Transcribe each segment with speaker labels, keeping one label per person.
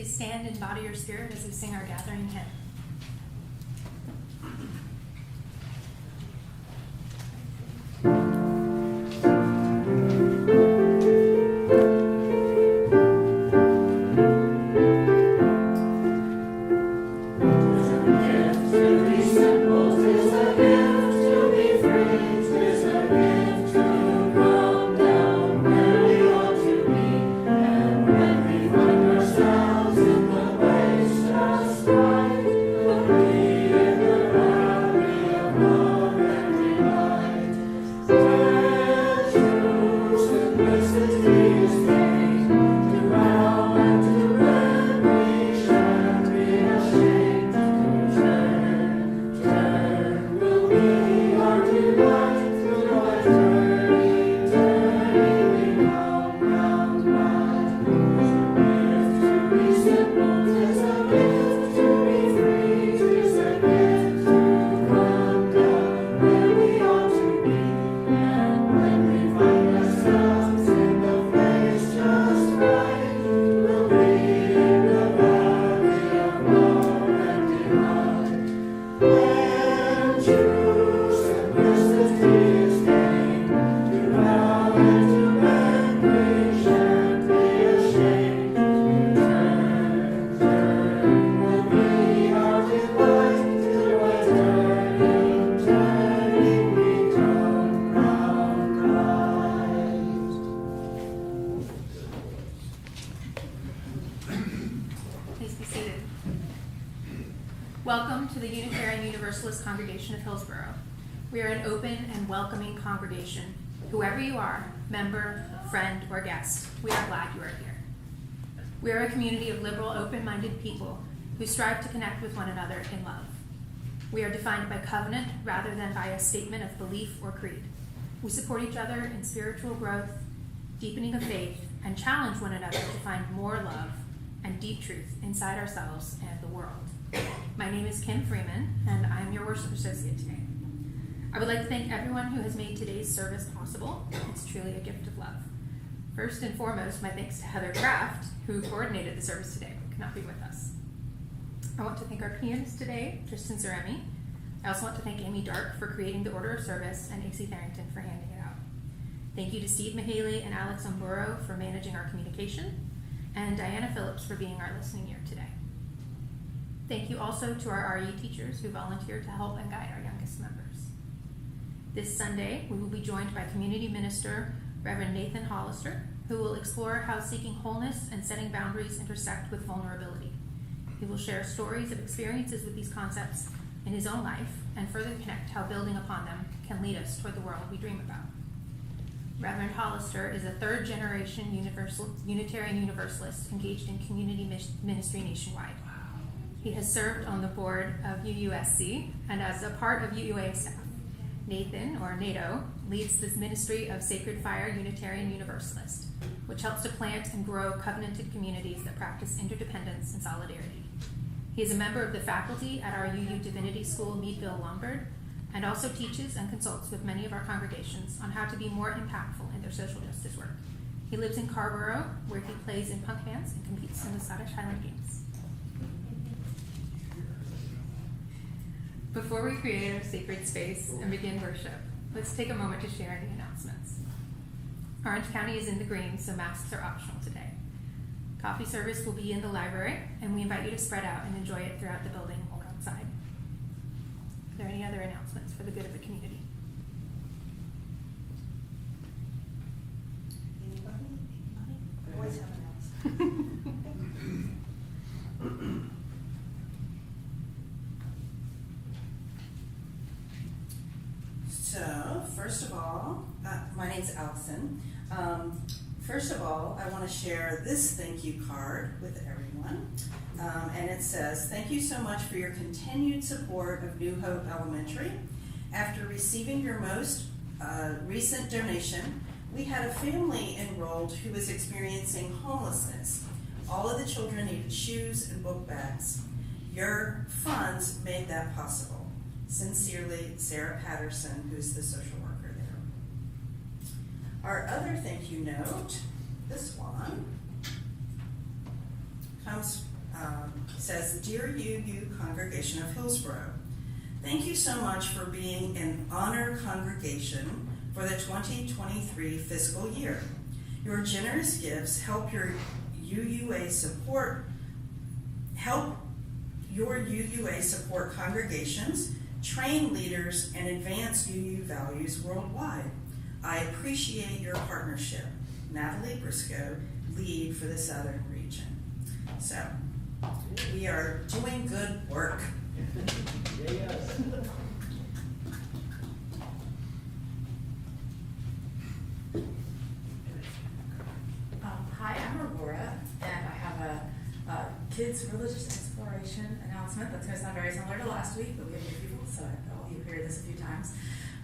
Speaker 1: Please stand in body or spirit as we sing our gathering hymn. Welcome to the Unitarian Universalist congregation of Hillsborough. We are an open and welcoming congregation. Whoever you are, member, friend, or guest, we are glad you are here. We are a community of liberal, open-minded people who strive to connect with one another in love. We are defined by covenant rather than by a statement of belief or creed. We support each other in spiritual growth, deepening of faith, and challenge one another to find more love and deep truth inside ourselves and the world. My name is Kim Freeman, and I am your worship associate today. I would like to thank everyone who has made today's service possible. It's truly a gift of love. First and foremost, my thanks to Heather Kraft, who coordinated the service today, but could not be with us. I want to thank our pianist today, Tristan Zaremi. I also want to thank Amy Dark for creating the order of service and AC Farrington for handing it out. Thank you to Steve Mahaley and Alex Umburo for managing our communication, and Diana Phillips for being our listening ear today. Thank you also to our RE teachers who volunteered to help and guide our youngest members. This Sunday, we will be joined by Community Minister Reverend Nathan Hollister, who will explore how seeking wholeness and setting boundaries intersect with vulnerability. He will share stories of experiences with these concepts in his own life and further connect how building upon them can lead us toward the world we dream about. Reverend Hollister is a third-generation Unitarian Universalist engaged in community ministry nationwide. He has served on the board of UUSC and as a part of UUA staff. Nathan, or NATO, leads this ministry of Sacred Fire Unitarian Universalist, which helps to plant and grow covenanted communities that practice interdependence and solidarity. He is a member of the faculty at our UU Divinity School, Meadville, Lombard, and also teaches and consults with many of our congregations on how to be more impactful in their social justice work. He lives in Scarborough, where he plays in punk bands and competes in the Scottish Highland Games. Before we create our sacred space and begin worship, let's take a moment to share any announcements. Orange County is in the green, so masks are optional today. Coffee service will be in the library, and we invite you to spread out and enjoy it throughout the building or outside. Are there any other announcements for the good of the community?
Speaker 2: Anybody? Always have an So, first of all, my name's Allison. First of all, I want to share this thank you card with everyone. And it says, "Thank you so much for your continued support of New Hope Elementary. After receiving your most recent donation, we had a family enrolled who was experiencing homelessness. All of the children needed shoes and book bags. Your funds made that possible. Sincerely, Sarah Patterson, who's the social worker there." Our other thank you note, this one, comes says, Dear UU Congregation of Hillsborough, thank you so much for being an honor congregation for the 2023 fiscal year. Your generous gifts help your UUA support congregations, train leaders, and advance UU values worldwide. I appreciate your partnership. Natalie Briscoe, lead for the Southern region. So, we are doing good work.
Speaker 3: Yes.
Speaker 4: Hi, I'm Aurora, and I have a kids' religious exploration announcement that's going to sound very similar to last week, but we have new people, so you'll hear this a few times.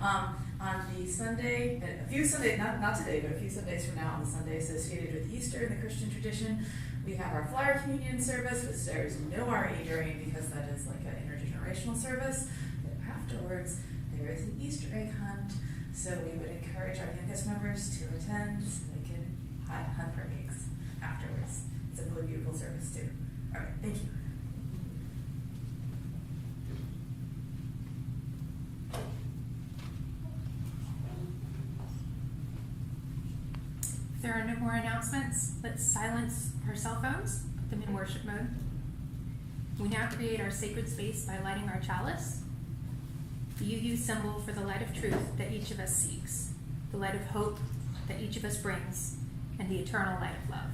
Speaker 4: On the Sunday, a few Sundays, not today, but a few Sundays from now, on the Sunday associated with Easter in the Christian tradition, we have our flyer communion service, which there is no RE during because that is like an intergenerational service. But afterwards, there is an Easter egg hunt, so we would encourage our youngest members to attend so they can hunt for eggs afterwards. It's a really beautiful service too. All right, thank you.
Speaker 1: If there are no more announcements, let's silence our cell phones, put them in worship mode. We now create our sacred space by lighting our chalice, the UU symbol for the light of truth that each of us seeks, the light of hope that each of us brings, and the eternal light of love.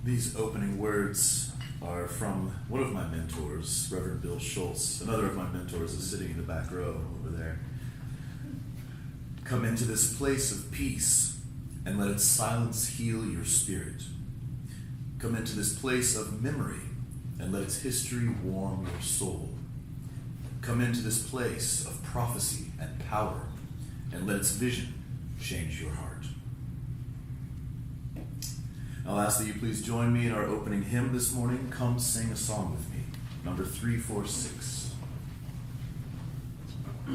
Speaker 5: These opening words are from one of my mentors, Reverend Bill Schultz. Another of my mentors is sitting in the back row over there. Come into this place of peace and let its silence heal your spirit. Come into this place of memory and let its history warm your soul. Come into this place of prophecy and power and let its vision change your heart. I'll ask that you please join me in our opening hymn this morning, Come Sing a Song With Me, number 346.
Speaker 6: I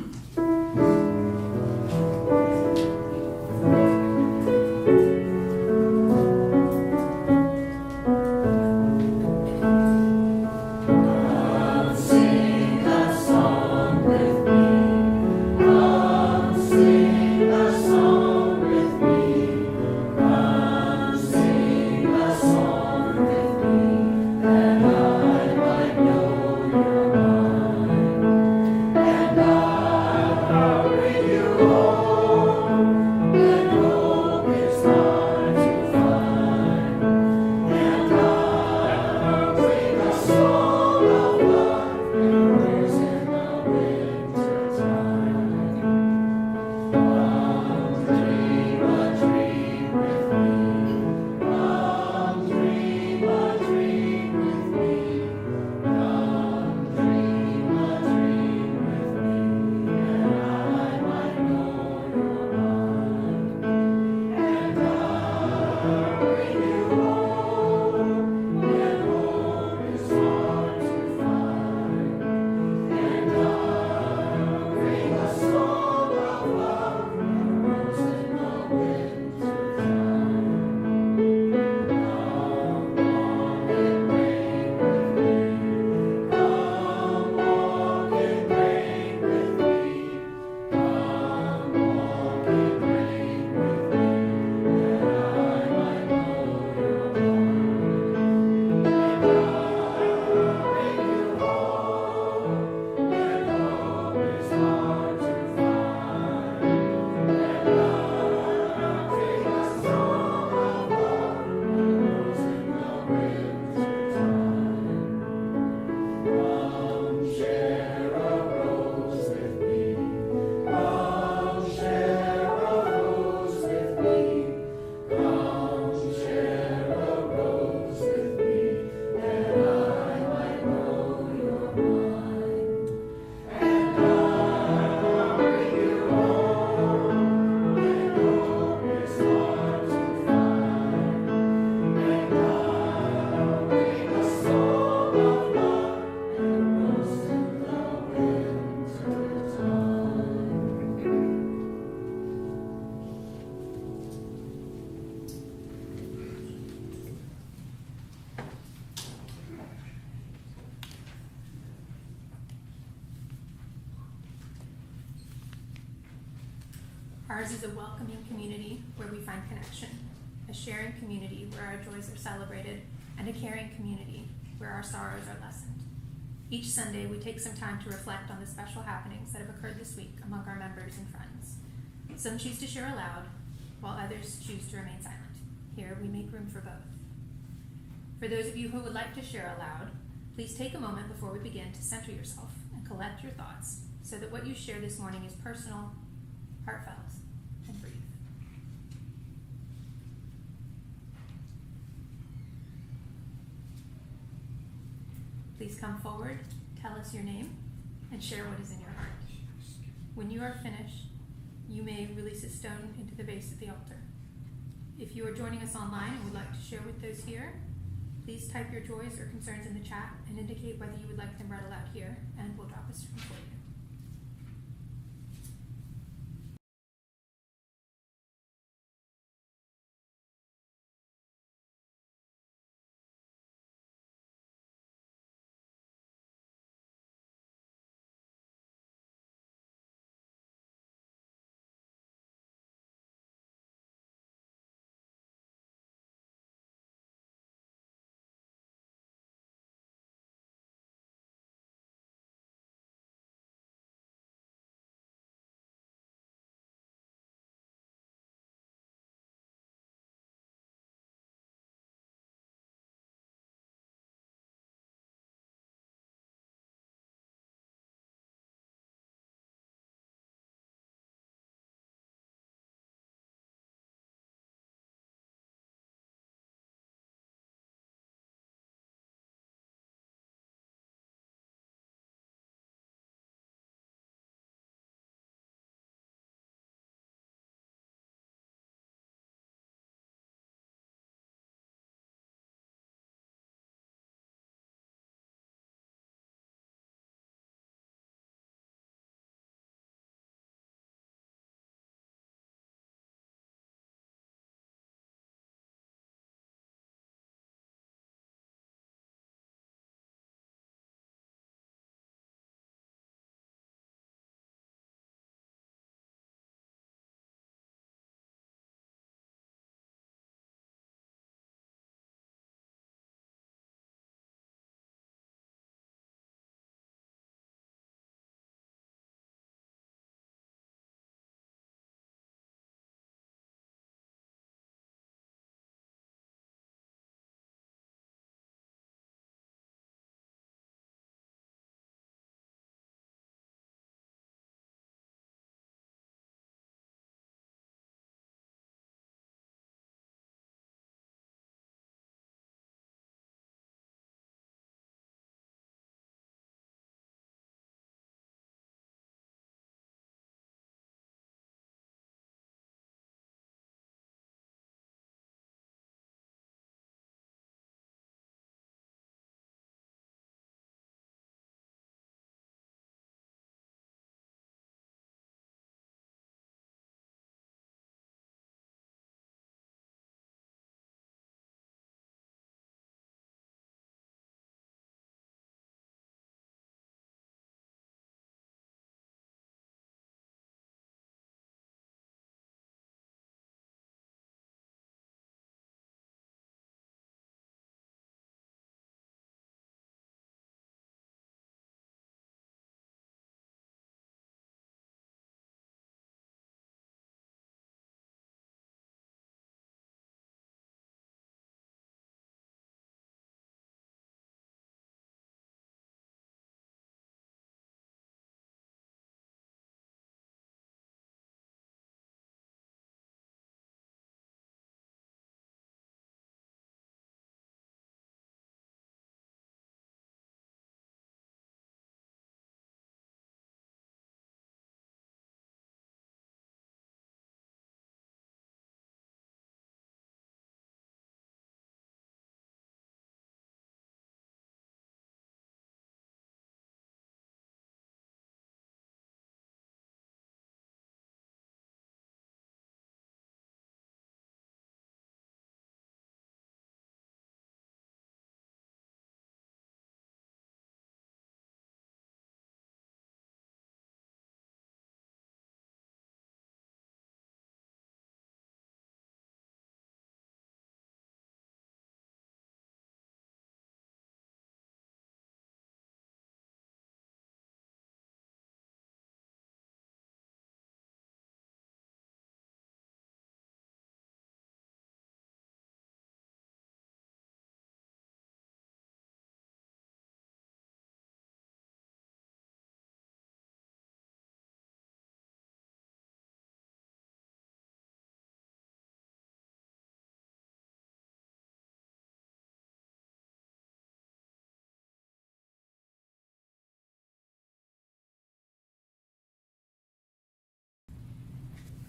Speaker 1: Ours is a welcoming community where we find connection, a sharing community where our joys are celebrated, and a caring community where our sorrows are lessened. Each Sunday, we take some time to reflect on the special happenings that have occurred this week among our members and friends. Some choose to share aloud, while others choose to remain silent. Here, we make room for both. For those of you who would like to share aloud, please take a moment before we begin to center yourself and collect your thoughts so that what you share this morning is personal, heartfelt, and brief. Please come forward, tell us your name, and share what is in your heart. When you are finished, you may release a stone into the vase at the altar. If you are joining us online and would like to share with those here, please type your joys or concerns in the chat and indicate whether you would like them read aloud here, and we'll drop a stone for you.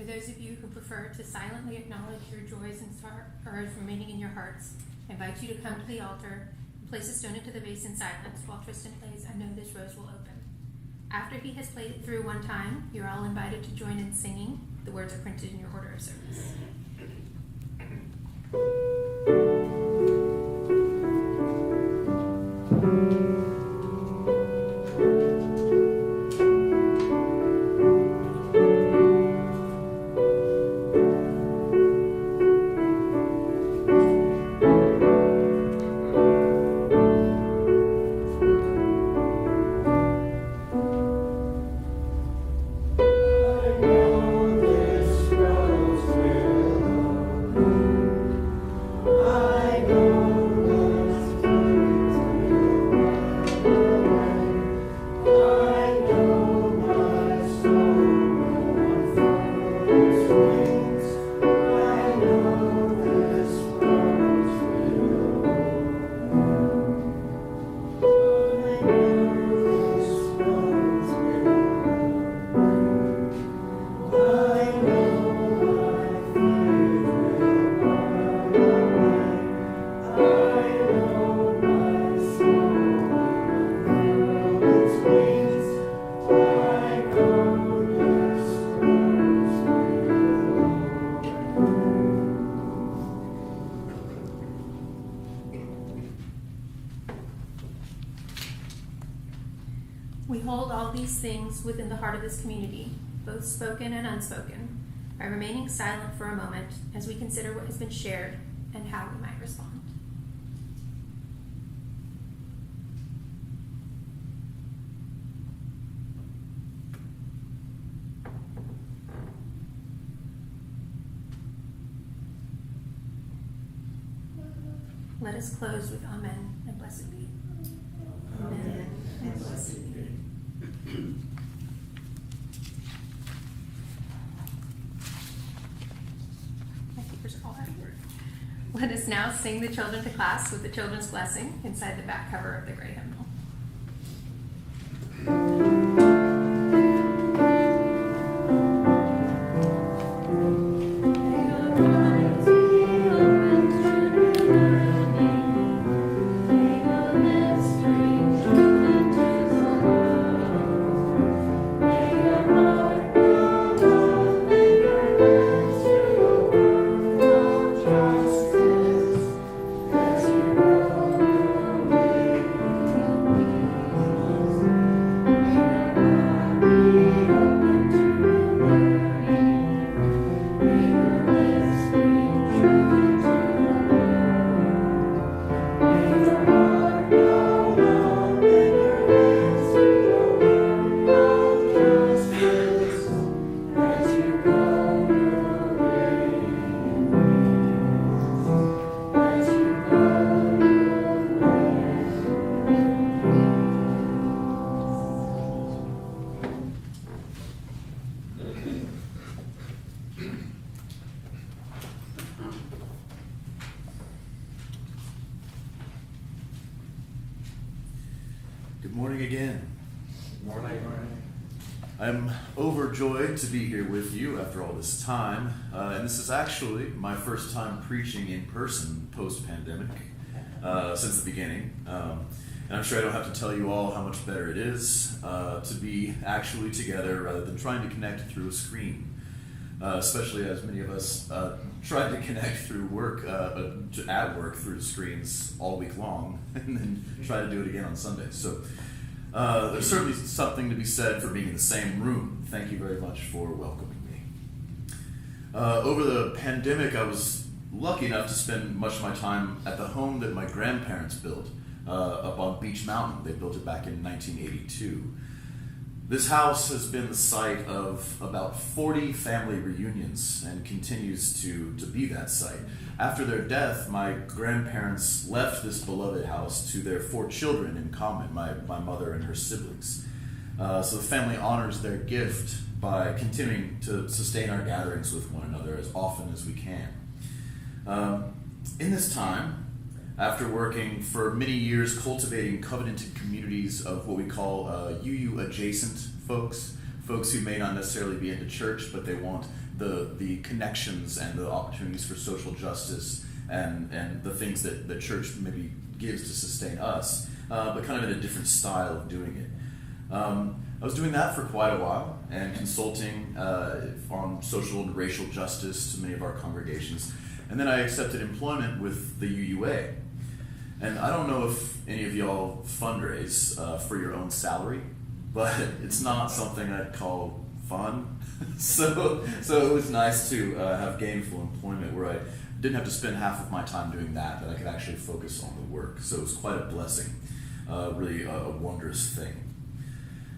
Speaker 1: For those of you who prefer to silently acknowledge your joys and sorrows remaining in your hearts, I invite you to come to the altar and place a stone into the vase in silence while Tristan plays I Know This Rose Will Open. After he has played it through one time, you're all invited to join in singing. The words are printed in your order of service. We hold all these things within the heart of this community, both spoken and unspoken, by remaining silent for a moment as we consider what has been shared and how we might respond. Let us close with Amen and blessed be. Amen and blessed be. My papers are all out of order. Let us now sing the children to class with the children's blessing inside the back cover of the gray hymnal.
Speaker 5: Good morning again.
Speaker 3: Good morning.
Speaker 5: I'm overjoyed to be here with you after all this time, and this is actually my first time preaching in person post-pandemic since the beginning. And I'm sure I don't have to tell you all how much better it is to be actually together rather than trying to connect through a screen, especially as many of us tried to connect through work, at work through screens all week long, and then try to do it again on Sunday. So there's certainly something to be said for being in the same room. Thank you very much for welcoming me. Over the pandemic, I was lucky enough to spend much of my time at the home that my grandparents built up on Beach Mountain. They built it back in 1982. This house has been the site of about 40 family reunions and continues to be that site. After their death, my grandparents left this beloved house to their 4 children in common, my mother and her siblings. So the family honors their gift by continuing to sustain our gatherings with one another as often as we can. In this time, after working for many years cultivating covenanted communities of what we call UU adjacent folks who may not necessarily be into church, but they want the connections and the opportunities for social justice and the things that the church maybe gives to sustain us, but kind of in a different style of doing it. I was doing that for quite a while and consulting on social and racial justice to many of our congregations. And then I accepted employment with the UUA. And I don't know if any of y'all fundraise for your own salary, but it's not something I'd call fun. So it was nice to have gainful employment where I didn't have to spend half of my time doing that I could actually focus on the work. So it was quite a blessing, really a wondrous thing.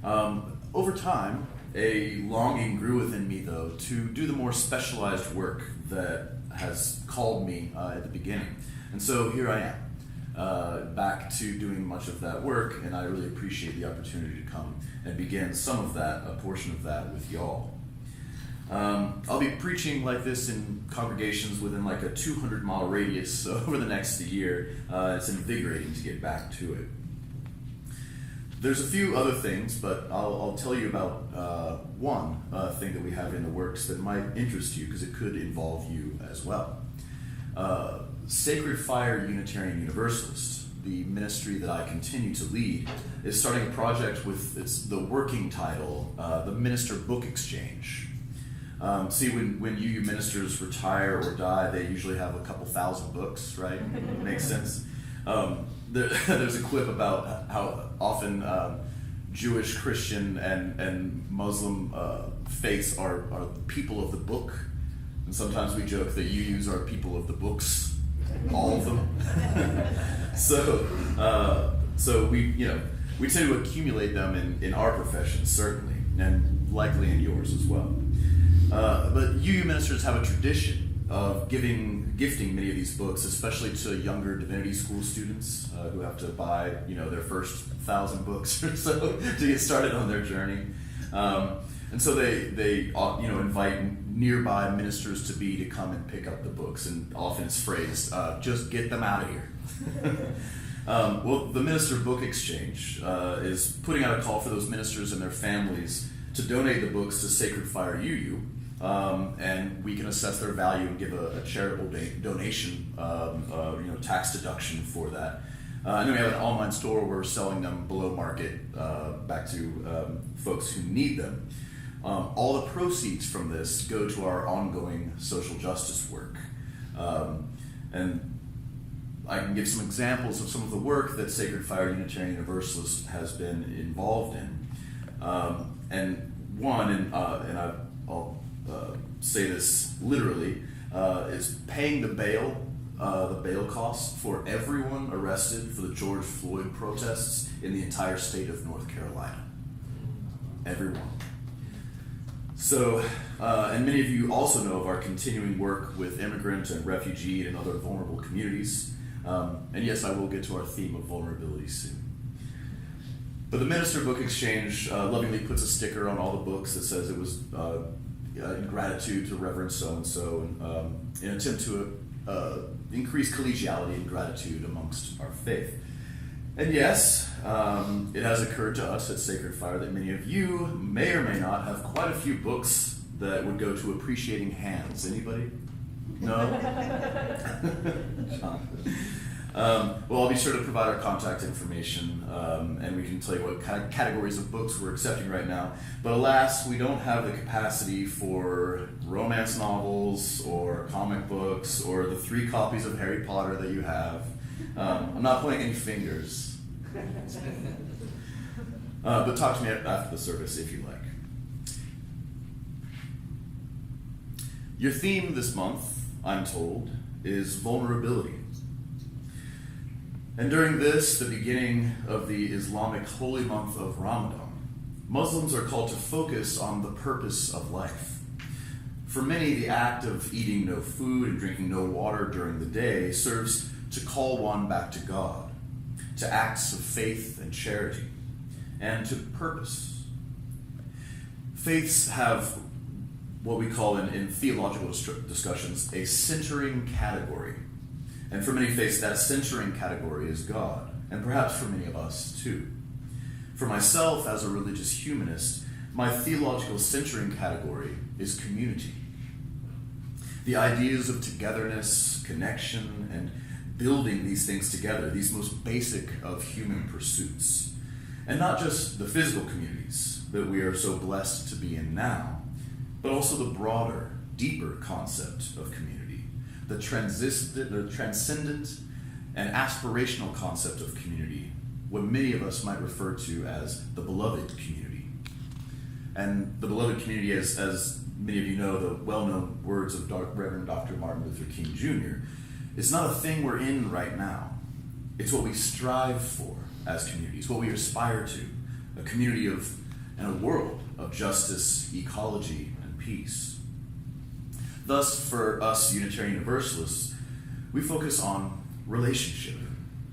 Speaker 5: Over time, a longing grew within me, though, to do the more specialized work that has called me at the beginning. And so here I am, back to doing much of that work, and I really appreciate the opportunity to come and begin some of that, a portion of that with y'all. I'll be preaching like this in congregations within like a 200-mile radius over the next year. It's invigorating to get back to it. There's a few other things, but I'll tell you about one thing that we have in the works that might interest you because it could involve you as well. Sacred Fire Unitarian Universalist, the ministry that I continue to lead, is starting a project with the working title, the Minister Book Exchange. See, when UU ministers retire or die, they usually have a couple thousand books, right? Makes sense. There's a clip about how often Jewish, Christian, and Muslim faiths are people of the book. And sometimes we joke that UUs are people of the books, all of them. So we tend to accumulate them in our profession, certainly, and likely in yours as well. But UU ministers have a tradition of gifting many of these books, especially to younger divinity school students who have to buy, their first 1,000 books or so to get started on their journey. And so they invite nearby ministers to be to come and pick up the books, and often it's phrased, just get them out of here. Well, the Minister Book Exchange is putting out a call for those ministers and their families to donate the books to Sacred Fire UU. And we can assess their value and give a charitable donation, tax deduction for that. And then we have an online store where we're selling them below market back to folks who need them. All the proceeds from this go to our ongoing social justice work. And I can give some examples of some of the work that Sacred Fire Unitarian Universalist has been involved in. And one, and I'll say this literally, is paying the bail costs for everyone arrested for the George Floyd protests in the entire state of North Carolina. Everyone. So, and many of you also know of our continuing work with immigrant and refugee and other vulnerable communities. And yes, I will get to our theme of vulnerability soon. But the Minister Book Exchange lovingly puts a sticker on all the books that says it was in gratitude to Reverend so-and-so, and in an attempt to increase collegiality and gratitude amongst our faith. And yes, it has occurred to us at Sacred Fire that many of you may or may not have quite a few books that would go to appreciating hands. Anybody? No? John. Well, I'll be sure to provide our contact information, and we can tell you what kind of categories of books we're accepting right now. But alas, we don't have the capacity for romance novels or comic books or the 3 copies of Harry Potter that you have. I'm not pointing any fingers. But talk to me after the service if you like. Your theme this month, I'm told, is vulnerability. And during this, the beginning of the Islamic holy month of Ramadan, Muslims are called to focus on the purpose of life. For many, the act of eating no food and drinking no water during the day serves to call one back to God, to acts of faith and charity, and to purpose. Faiths have what we call in theological discussions a centering category. And for many faiths, that centering category is God, and perhaps for many of us too. For myself, as a religious humanist, my theological centering category is community. The ideas of togetherness, connection, and building these things together, these most basic of human pursuits. And not just the physical communities that we are so blessed to be in now, but also the broader, deeper concept of community, the transcendent and aspirational concept of community, what many of us might refer to as the beloved community. And the beloved community, as many of you know, the well-known words of Reverend Dr. Martin Luther King Jr., it's not a thing we're in right now. It's what we strive for as communities, what we aspire to, a community of and a world of justice, ecology, and peace. Thus, for us Unitarian Universalists, we focus on relationship,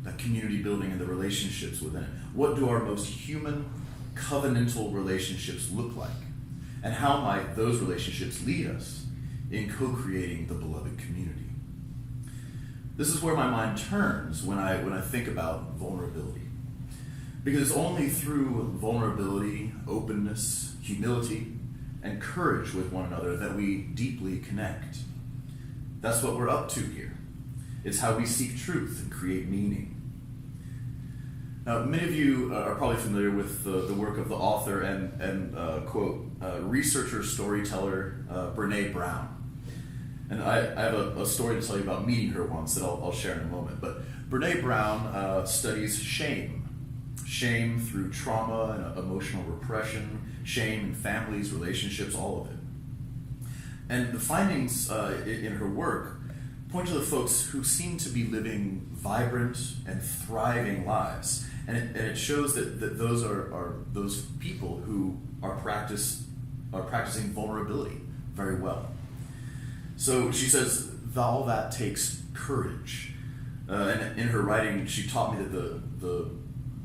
Speaker 5: that community building and the relationships within it. What do our most human, covenantal relationships look like? And how might those relationships lead us in co-creating the beloved community? This is where my mind turns when I think about vulnerability. Because it's only through vulnerability, openness, humility, and courage with one another that we deeply connect. That's what we're up to here. It's how we seek truth and create meaning. Now, many of you are probably familiar with the work of the author and quote, researcher, storyteller, Brene Brown. And I have a story to tell you about meeting her once that I'll share in a moment. But Brene Brown studies shame through trauma and emotional repression, shame in families, relationships, all of it. And the findings in her work point to the folks who seem to be living vibrant and thriving lives. And it shows that those are those people who are practicing vulnerability very well. So she says all that takes courage. And in her writing, she taught me that the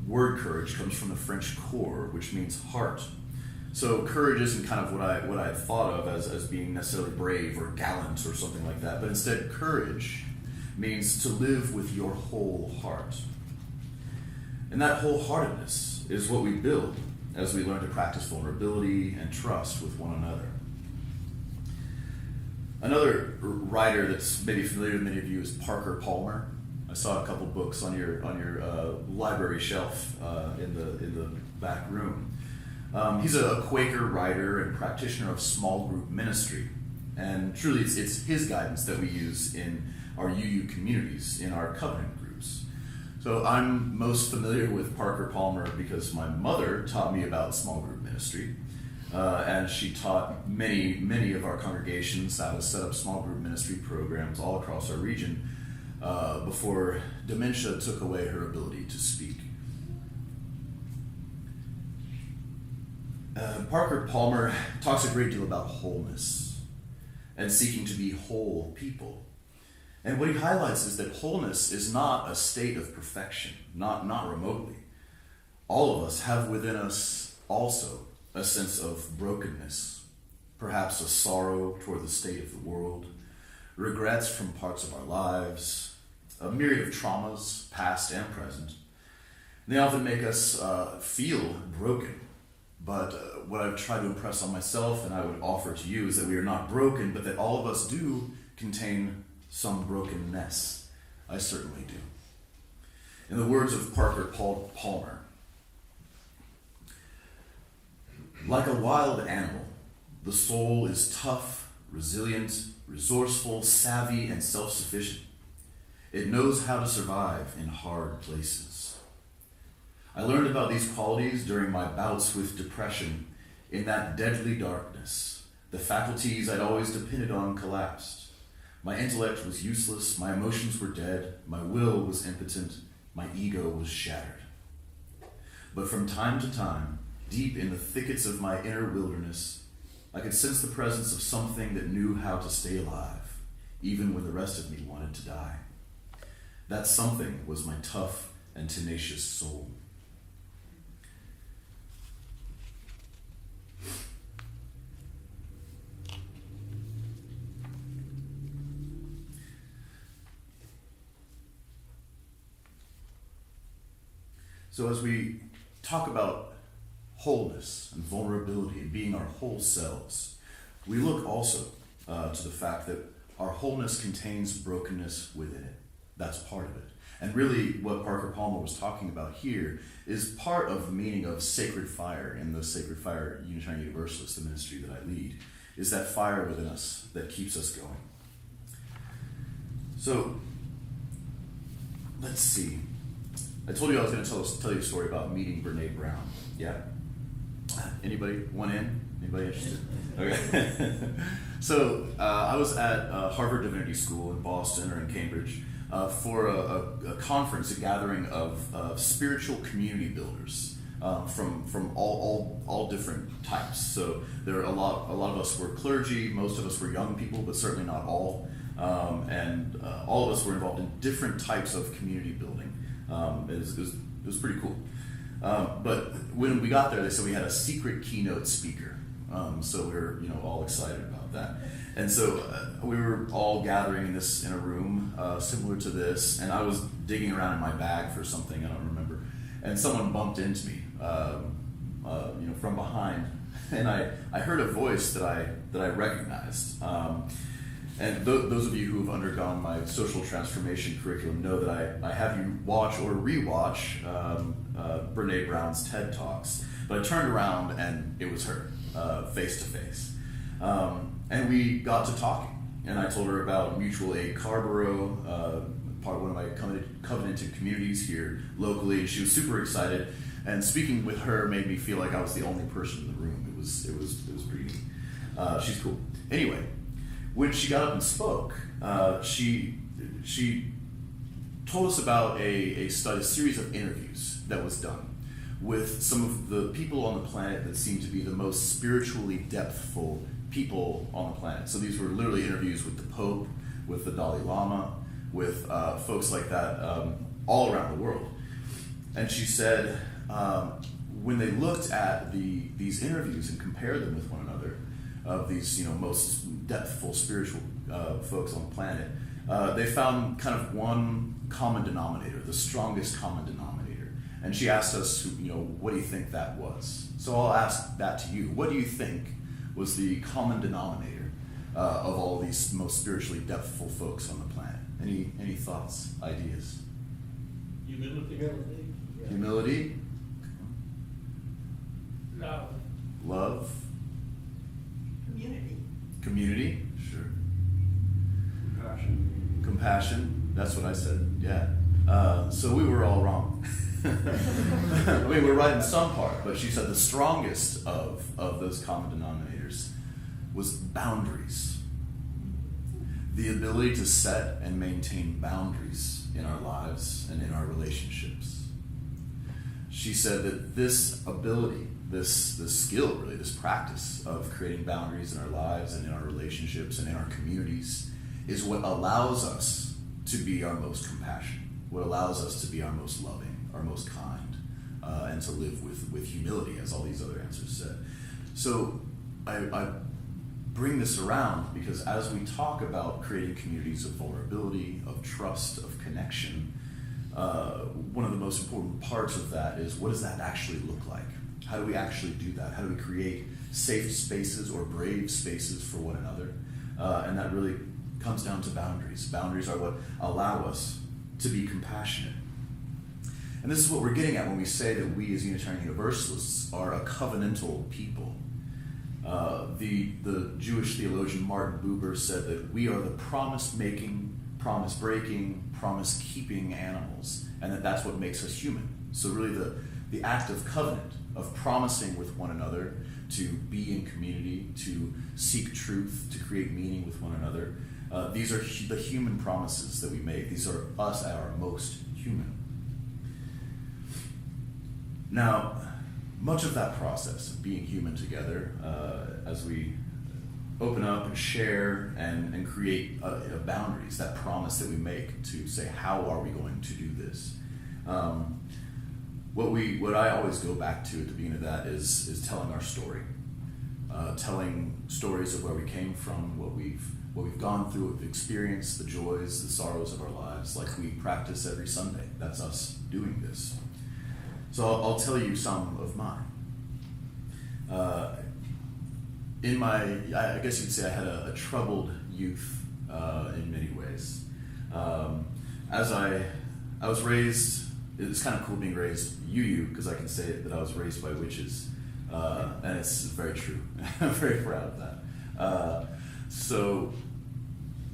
Speaker 5: word courage comes from the French corps, which means heart. So courage isn't kind of what I had thought of as being necessarily brave or gallant or something like that, but instead courage means to live with your whole heart. And that wholeheartedness is what we build as we learn to practice vulnerability and trust with one another. Another writer that's maybe familiar to many of you is Parker Palmer. I saw a couple books on your library shelf in the back room. He's a Quaker writer and practitioner of small group ministry, and truly it's his guidance that we use in our UU communities, in our covenant groups. So I'm most familiar with Parker Palmer because my mother taught me about small group ministry, and she taught many of our congregations how to set up small group ministry programs all across our region before dementia took away her ability to speak. Parker Palmer talks a great deal about wholeness and seeking to be whole people. And what he highlights is that wholeness is not a state of perfection, not remotely. All of us have within us also a sense of brokenness, perhaps a sorrow toward the state of the world, regrets from parts of our lives, a myriad of traumas, past and present. They often make us feel broken. But what I've tried to impress on myself and I would offer to you is that we are not broken, but that all of us do contain some brokenness. I certainly do. In the words of Parker Palmer, like a wild animal, the soul is tough, resilient, resourceful, savvy, and self-sufficient. It knows how to survive in hard places. I learned about these qualities during my bouts with depression. In that deadly darkness, the faculties I'd always depended on collapsed. My intellect was useless, my emotions were dead, my will was impotent, my ego was shattered. But from time to time, deep in the thickets of my inner wilderness, I could sense the presence of something that knew how to stay alive, even when the rest of me wanted to die. That something was my tough and tenacious soul. So as we talk about wholeness and vulnerability and being our whole selves, we look also to the fact that our wholeness contains brokenness within it. That's part of it. And really what Parker Palmer was talking about here is part of the meaning of sacred fire in the Sacred Fire Unitarian Universalist, the ministry that I lead, is that fire within us that keeps us going. So, let's see. I told you I was going to tell you a story about meeting Brene Brown. Yeah? Anybody want in? Anybody interested? Okay. So, I was at Harvard Divinity School in Boston or in Cambridge for a conference, a gathering of spiritual community builders from all different types. So there are a lot of us were clergy, most of us were young people, but certainly not all. And all of us were involved in different types of community building. It was pretty cool. But when we got there, they said we had a secret keynote speaker. So we were, all excited about that. And so we were all gathering in a room similar to this, and I was digging around in my bag for something, I don't remember, and someone bumped into me, from behind, and I heard a voice that I recognized. And those of you who have undergone my social transformation curriculum know that I have you watch or rewatch Brene Brown's TED Talks. But I turned around and it was her, face to face. And we got to talking. And I told her about Mutual Aid Hillsborough, part of one of my covenanted communities here locally. And she was super excited. And speaking with her made me feel like I was the only person in the room. It was pretty neat. She's cool. Anyway. When she got up and spoke, she told us about a series of interviews that was done with some of the people on the planet that seem to be the most spiritually depthful people on the planet. So these were literally interviews with the Pope, with the Dalai Lama, with folks like that all around the world. And she said when they looked at these interviews and compared them with one another, of these most depthful spiritual folks on the planet, they found kind of one common denominator, the strongest common denominator. And she asked us, what do you think that was? So I'll ask that to you. What do you think was the common denominator of all these most spiritually depthful folks on the planet? Any thoughts, ideas?
Speaker 3: Humility.
Speaker 5: Humility?
Speaker 3: Love.
Speaker 5: Love? Community? Sure. Compassion. That's what I said. Yeah. So we were all wrong. We were right in some part, but she said the strongest of those common denominators was boundaries. The ability to set and maintain boundaries in our lives and in our relationships. She said that this ability, this skill, really, this practice of creating boundaries in our lives and in our relationships and in our communities is what allows us to be our most compassionate, what allows us to be our most loving, our most kind, and to live with humility, as all these other answers said. So I bring this around because as we talk about creating communities of vulnerability, of trust, of connection, one of the most important parts of that is, what does that actually look like? How do we actually do that? How do we create safe spaces or brave spaces for one another? And that really comes down to boundaries. Boundaries are what allow us to be compassionate. And this is what we're getting at when we say that we as Unitarian Universalists are a covenantal people. The Jewish theologian Martin Buber said that we are the promise-making, promise-breaking, promise-keeping animals, and that's what makes us human. So really the act of covenant, of promising with one another to be in community, to seek truth, to create meaning with one another. These are the human promises that we make. These are us at our most human. Now, much of that process of being human together, as we open up and share and create boundaries, that promise that we make to say, how are we going to do this? What I always go back to at the beginning of that is telling our story, telling stories of where we came from, what we've gone through, what we've experienced, the joys, the sorrows of our lives, like we practice every Sunday. That's us doing this. So I'll tell you some of mine. I guess you could say I had a troubled youth in many ways. As I was raised, it's kind of cool being raised UU because I can say that I was raised by witches, and it's very true. I'm very proud of that. So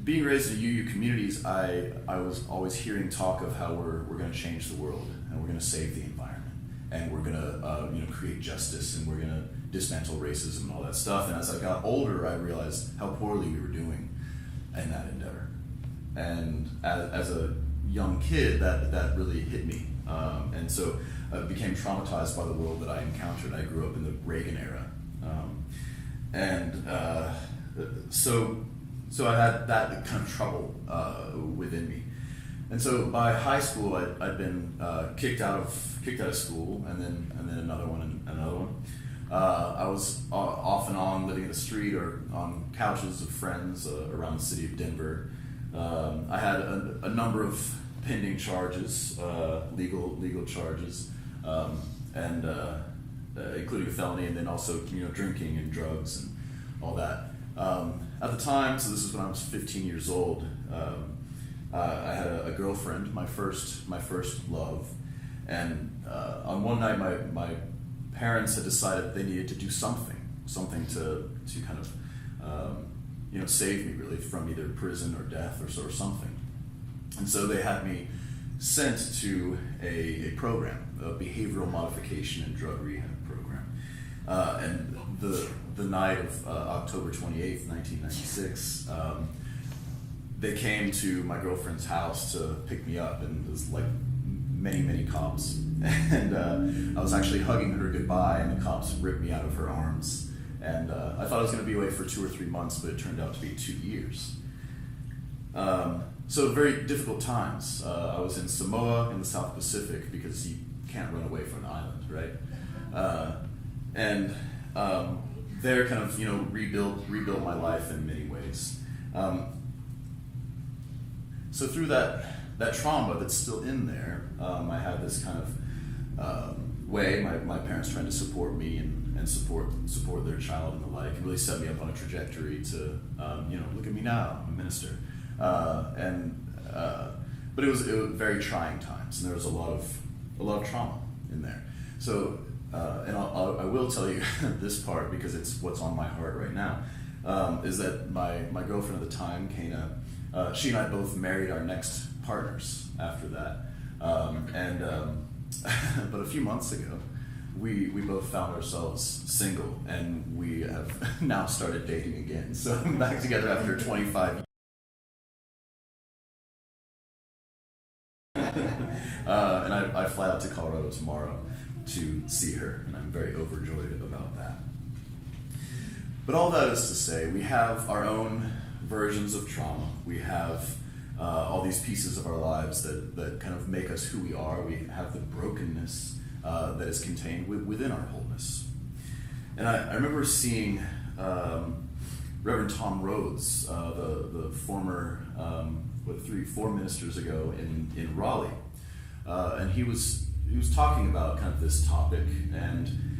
Speaker 5: being raised in UU communities, I was always hearing talk of how we're going to change the world and we're going to save the environment and we're going to create justice and we're going to dismantle racism and all that stuff. And as I got older, I realized how poorly we were doing in that endeavor. And as a young kid, that really hit me. And so I became traumatized by the world that I encountered. I grew up in the Reagan era. So I had that kind of trouble within me. And so by high school, I'd been kicked out of school, and then another one and another one. I was off and on living in the street or on couches of friends around the city of Denver. I had a number of pending charges, legal charges, and including a felony, and then also drinking and drugs and all that. At the time, so this is when I was 15 years old. I had a girlfriend, my first love, and on one night my parents had decided they needed to do something to kind of save me really from either prison or death or something. And so they had me sent to a program, a behavioral modification and drug rehab program. And the night of October 28th, 1996, they came to my girlfriend's house to pick me up, and it was like many cops. And I was actually hugging her goodbye, and the cops ripped me out of her arms. And I thought I was going to be away for 2 or 3 months, but it turned out to be 2 years. So very difficult times. I was in Samoa in the South Pacific because you can't run away from an island, right? And there kind of rebuild my life in many ways. So through that trauma that's still in there, I had this kind of way, my parents trying to support me and support their child and the like, and really set me up on a trajectory to look at me now, I'm a minister. But it was very trying times, and there was a lot of trauma in there. So, and I will tell you this part because it's what's on my heart right now, is that my girlfriend at the time, Kana, she and I both married our next partners after that, but a few months ago, we both found ourselves single, and we have now started dating again. So I'm back together after 25 years. And I fly out to Colorado tomorrow to see her, and I'm very overjoyed about that. But all that is to say, we have our own versions of trauma. We have all these pieces of our lives that kind of make us who we are. We have the brokenness that is contained within our wholeness. And I remember seeing Reverend Tom Rhodes, the former 4 ministers ago in Raleigh, and he was talking about kind of this topic, and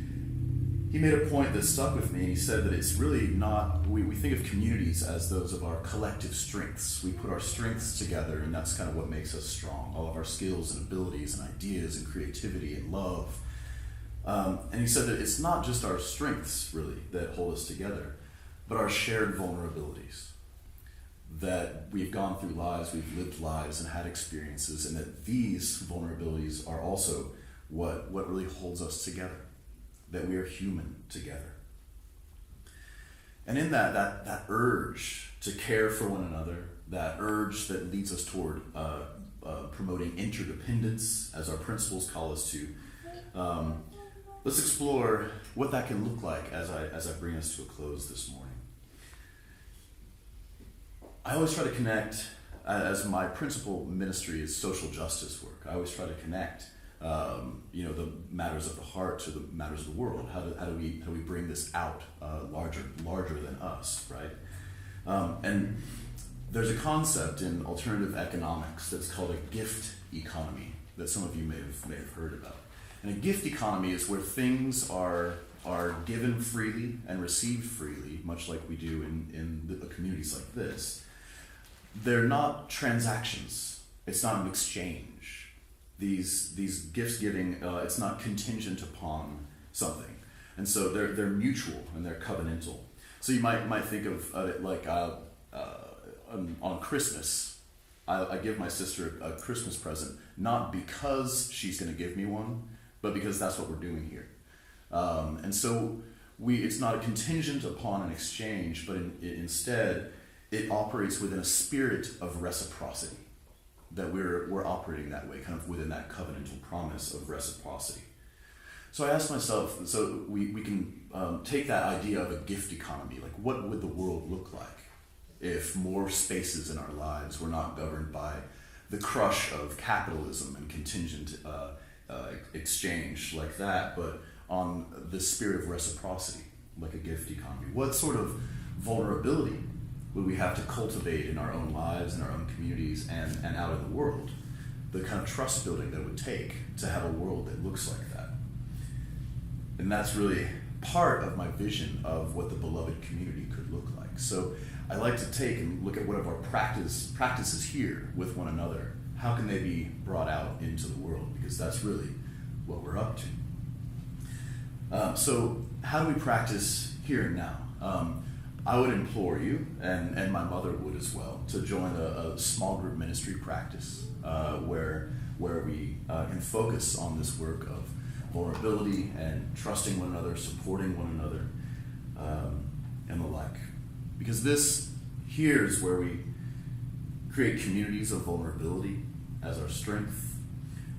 Speaker 5: he made a point that stuck with me, and he said that it's really not, we think of communities as those of our collective strengths. We put our strengths together, and that's kind of what makes us strong, all of our skills and abilities and ideas and creativity and love. And he said that it's not just our strengths, really, that hold us together, but our shared vulnerabilities. That we've gone through lives, we've lived lives and had experiences, and that these vulnerabilities are also what really holds us together, that we are human together. And in that urge to care for one another, that urge that leads us toward promoting interdependence, as our principles call us to, let's explore what that can look like as I bring us to a close this morning. I always try to connect, as my principal ministry is social justice work. I always try to connect, the matters of the heart to the matters of the world. How do we bring this out larger than us, right? And there's a concept in alternative economics that's called a gift economy that some of you may have heard about. And a gift economy is where things are given freely and received freely, much like we do in communities like this. they're not transactions. It's not an exchange. These gifts giving, it's not contingent upon something, and so they're mutual and they're covenantal. So you might think of it like on Christmas, I give my sister a Christmas present not because she's going to give me one, but because that's what we're doing here, and so it's not a contingent upon an exchange, but instead it operates within a spirit of reciprocity. That we're operating that way, kind of within that covenantal promise of reciprocity. So I asked myself, so we can take that idea of a gift economy, like what would the world look like if more spaces in our lives were not governed by the crush of capitalism and contingent exchange like that, but on the spirit of reciprocity, like a gift economy? What sort of vulnerability would we have to cultivate in our own lives, in our own communities, and out in the world? The kind of trust building that it would take to have a world that looks like that. And that's really part of my vision of what the beloved community could look like. So I like to take and look at what of our practices here with one another. How can they be brought out into the world? Because that's really what we're up to. So how do we practice here and now? I would implore you, and my mother would as well, to join a small group ministry practice where we can focus on this work of vulnerability and trusting one another, supporting one another, and the like. Because this here is where we create communities of vulnerability as our strength,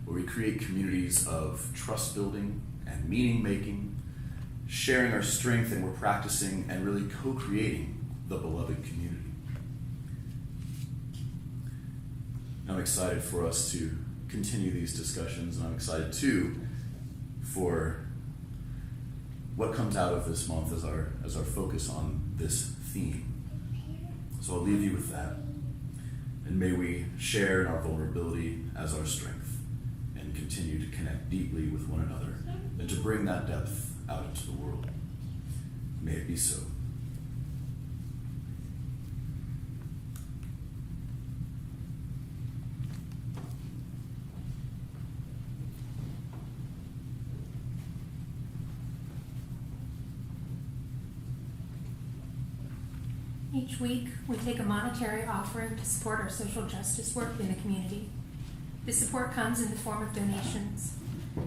Speaker 5: where we create communities of trust building and meaning making, sharing our strength, and we're practicing and really co-creating the beloved community. I'm excited for us to continue these discussions, and I'm excited too for what comes out of this month as our focus on this theme. So I'll leave you with that, and may we share in our vulnerability as our strength and continue to connect deeply with one another and to bring that depth out into the world. May it be so.
Speaker 1: Each week, we take a monetary offering to support our social justice work in the community. This support comes in the form of donations.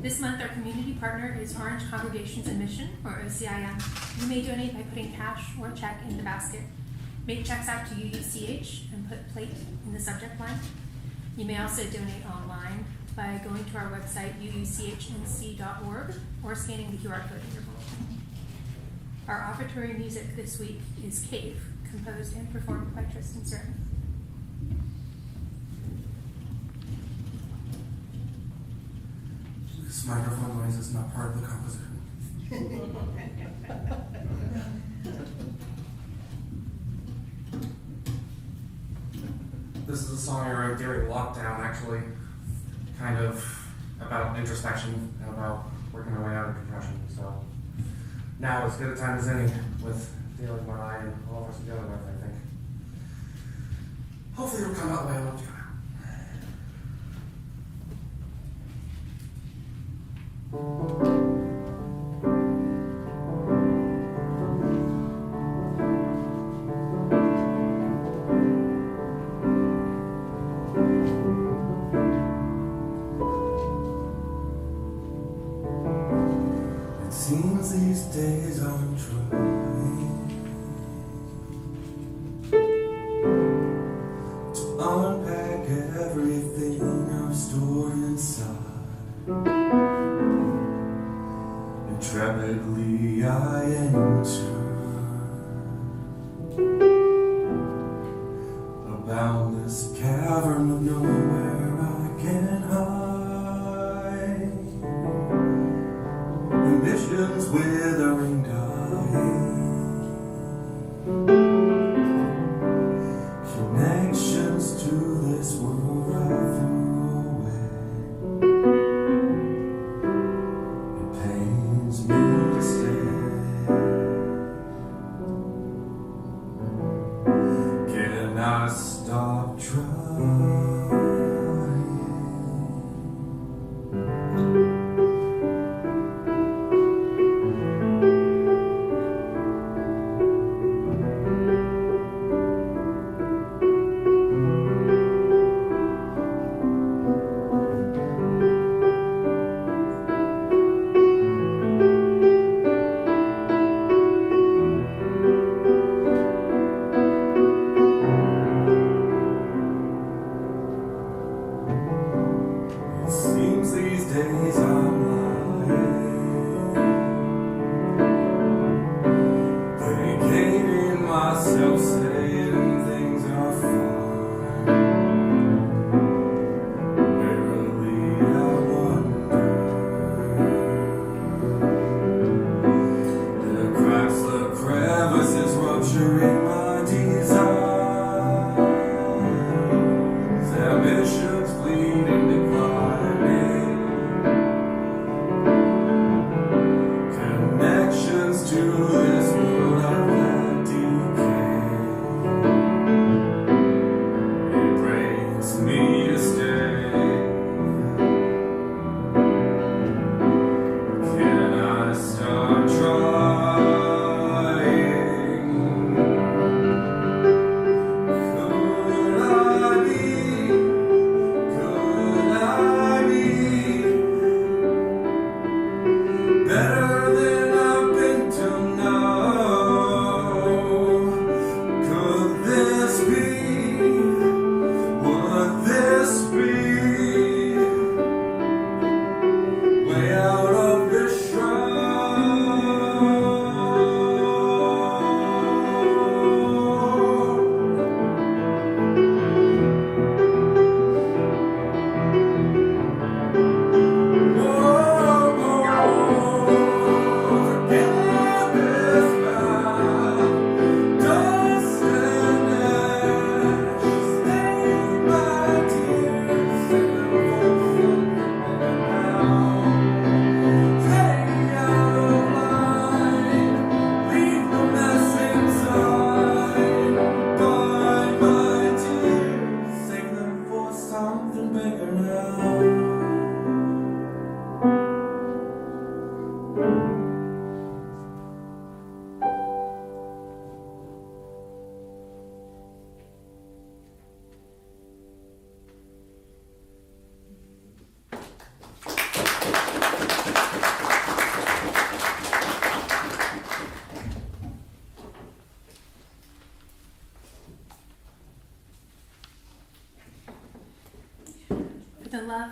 Speaker 1: This month, our community partner is Orange Congregations and Mission, or OCIM. You may donate by putting cash or check in the basket. Make checks out to UUCH and put plate in the subject line. You may also donate online by going to our website, uuchnc.org, or scanning the QR code in your bulletin. Our offertory music this week is Cave, composed and performed by Tristan Stern.
Speaker 6: This microphone noise is not part of the composition. This is a song I wrote during lockdown, actually, kind of about introspection and about working my way out of depression. So now as good a time as any with dealing with I and all of us together with, I think. Hopefully it'll come out the way I want it to come out. It seems these days I'm trying to unpack everything I've stored inside. Intrepidly I enter a boundless cavern of nowhere I can hide. Ambitions withering, dying. Connections to this world I threw away. It pains me to stay.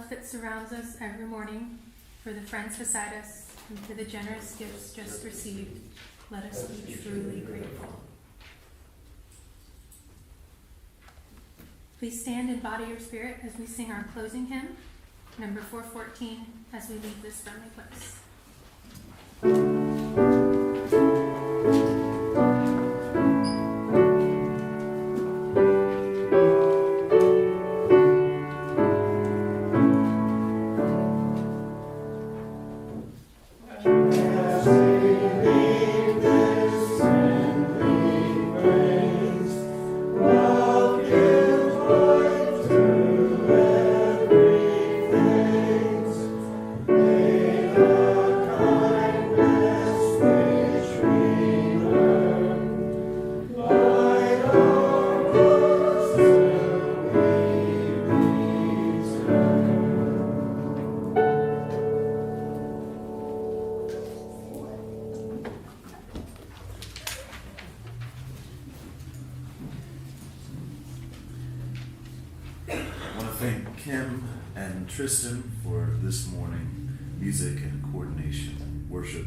Speaker 1: love that surrounds us every morning, for the friends beside us, and for the generous gifts just received, let us be truly grateful. Please stand and body your spirit as we sing our closing hymn, number 414, as we leave this friendly place.
Speaker 5: Kim and Tristan for this morning, music and coordination, worship.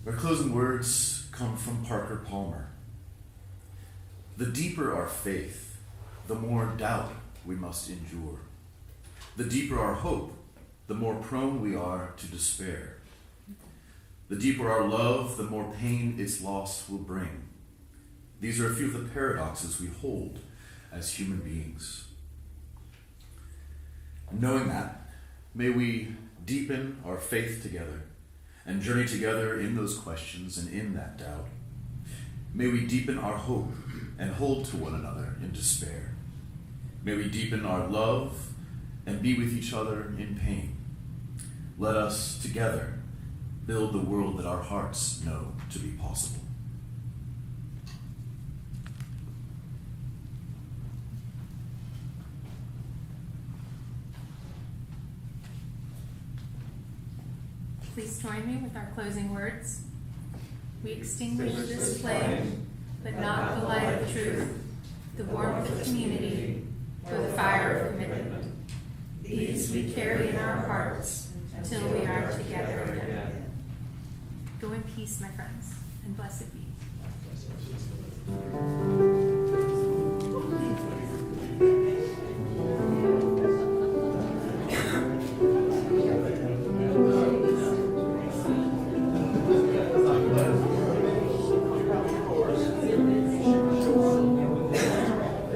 Speaker 5: Our closing words come from Parker Palmer. The deeper our faith, the more doubt we must endure. The deeper our hope, the more prone we are to despair. The deeper our love, the more pain its loss will bring. These are a few of the paradoxes we hold as human beings. Knowing that, may we deepen our faith together and journey together in those questions and in that doubt. May we deepen our hope and hold to one another in despair. May we deepen our love and be with each other in pain. Let us together build the world that our hearts know to be possible.
Speaker 1: Please join me with our closing words. We extinguish this flame, but not the light of truth, the warmth of community, or the fire of commitment. These we carry in our hearts until we are together again. Go in peace, my friends, and blessed be.